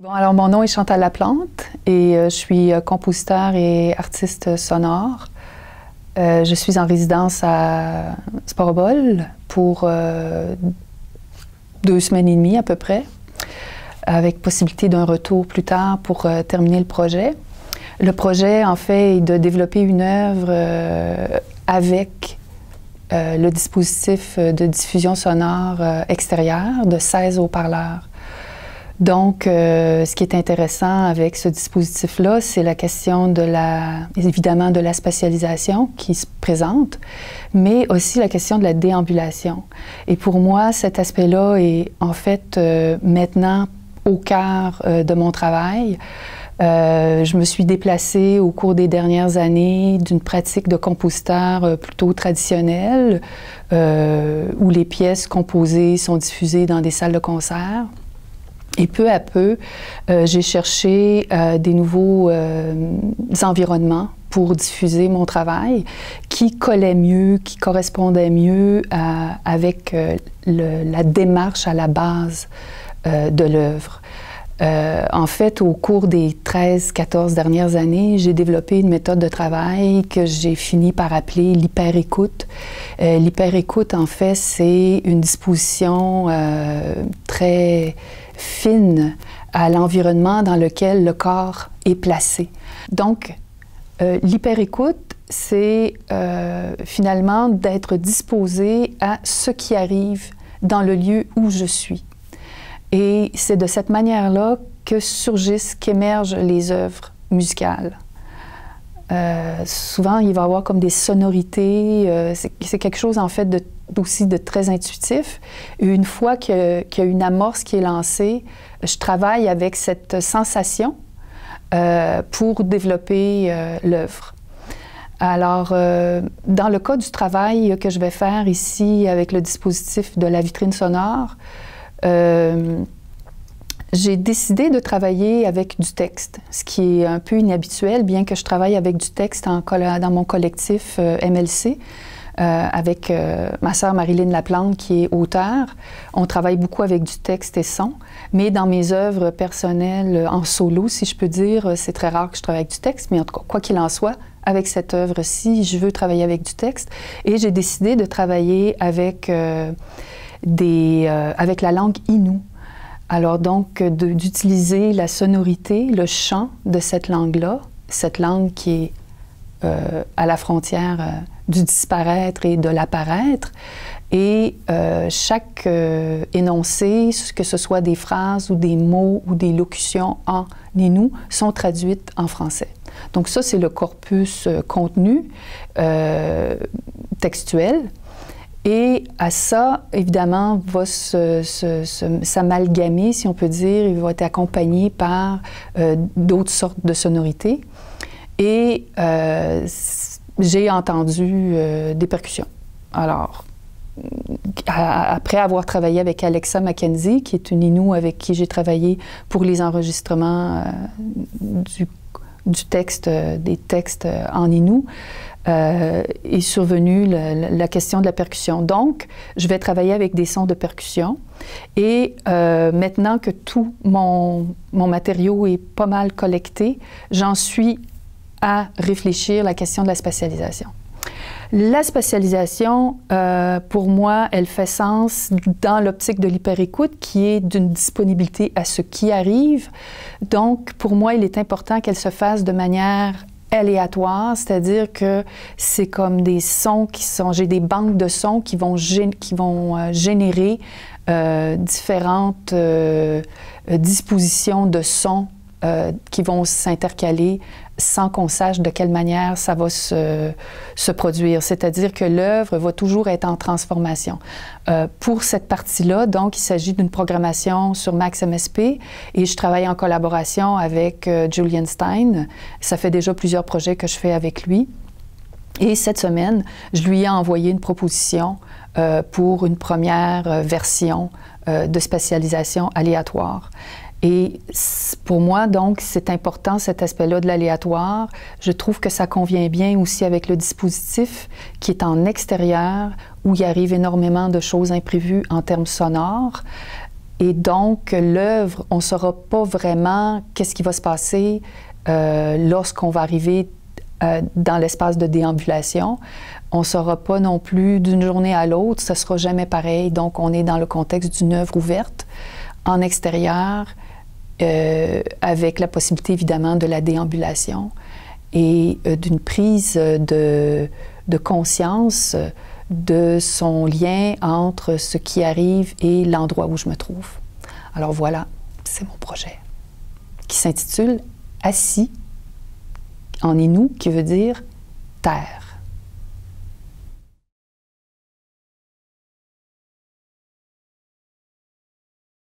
Bon, alors mon nom est Chantal Laplante et je suis compositeur et artiste sonore. Je suis en résidence à Sporobol pour 2 semaines et demie à peu près, avec possibilité d'un retour plus tard pour terminer le projet. Le projet, en fait, est de développer une œuvre avec le dispositif de diffusion sonore extérieure de 16 haut-parleurs. Donc, ce qui est intéressant avec ce dispositif-là, c'est la question de évidemment de la spatialisation qui se présente, mais aussi la question de la déambulation. Et pour moi, cet aspect-là est en fait maintenant au cœur de mon travail. Je me suis déplacée au cours des dernières années d'une pratique de compositeur plutôt traditionnelle, où les pièces composées sont diffusées dans des salles de concert. Et peu à peu, j'ai cherché des nouveaux environnements pour diffuser mon travail qui collaient mieux, qui correspondaient mieux avec la démarche à la base de l'œuvre. En fait, au cours des 13-14 dernières années, j'ai développé une méthode de travail que j'ai fini par appeler l'hyper-écoute. L'hyper-écoute, en fait, c'est une disposition très fine à l'environnement dans lequel le corps est placé. Donc, l'hyper-écoute, c'est finalement d'être disposé à ce qui arrive dans le lieu où je suis. Et c'est de cette manière-là que surgissent, qu'émergent les œuvres musicales. Souvent, il va y avoir comme des sonorités. C'est quelque chose, en fait, aussi de très intuitif. Et une fois qu'il y a une amorce qui est lancée, je travaille avec cette sensation pour développer l'œuvre. Alors, dans le cas du travail que je vais faire ici avec le dispositif de la vitrine sonore, j'ai décidé de travailler avec du texte, ce qui est un peu inhabituel, bien que je travaille avec du texte dans mon collectif MLC, avec ma sœur Marilyn Laplante, qui est auteure. On travaille beaucoup avec du texte et son, mais dans mes œuvres personnelles, en solo, si je peux dire, c'est très rare que je travaille avec du texte, mais en tout cas, quoi qu'il en soit, avec cette œuvre-ci, je veux travailler avec du texte. Et j'ai décidé de travailler avec avec la langue Innu. Alors donc, d'utiliser la sonorité, le chant de cette langue-là, cette langue qui est à la frontière du disparaître et de l'apparaître, et chaque énoncé, que ce soit des phrases ou des mots ou des locutions en Innu, sont traduites en français. Donc ça, c'est le corpus contenu textuel. Et à ça, évidemment, va s'amalgamer, si on peut dire, il va être accompagné par d'autres sortes de sonorités. Et j'ai entendu des percussions. Alors, après avoir travaillé avec Alexa Mackenzie, qui est une Innu avec qui j'ai travaillé pour les enregistrements du texte, des textes en Innu, est survenue la question de la percussion. Donc, je vais travailler avec des sons de percussion. Et maintenant que tout mon matériau est pas mal collecté, j'en suis à réfléchir la question de la spatialisation. La spatialisation, pour moi, elle fait sens dans l'optique de l'hyper-écoute, qui est d'une disponibilité à ce qui arrive. Donc, pour moi, il est important qu'elle se fasse de manière aléatoire, c'est-à-dire que c'est comme des sons qui sont... J'ai des banques de sons qui vont générer différentes dispositions de sons qui vont s'intercaler sans qu'on sache de quelle manière ça va se produire. C'est-à-dire que l'œuvre va toujours être en transformation. Pour cette partie-là, donc, il s'agit d'une programmation sur Max MSP et je travaille en collaboration avec Julian Stein. Ça fait déjà plusieurs projets que je fais avec lui. Et cette semaine, je lui ai envoyé une proposition pour une première version de spatialisation aléatoire. Et pour moi, donc, c'est important cet aspect-là de l'aléatoire. Je trouve que ça convient bien aussi avec le dispositif qui est en extérieur, où il arrive énormément de choses imprévues en termes sonores. Et donc, l'œuvre, on ne saura pas vraiment qu'est-ce qui va se passer lorsqu'on va arriver dans l'espace de déambulation. On ne saura pas non plus d'une journée à l'autre, ça ne sera jamais pareil. Donc, on est dans le contexte d'une œuvre ouverte, en extérieur, avec la possibilité évidemment de la déambulation et d'une prise de conscience de son lien entre ce qui arrive et l'endroit où je me trouve. Alors voilà, c'est mon projet qui s'intitule « Assis » en Innu, qui veut dire « terre ».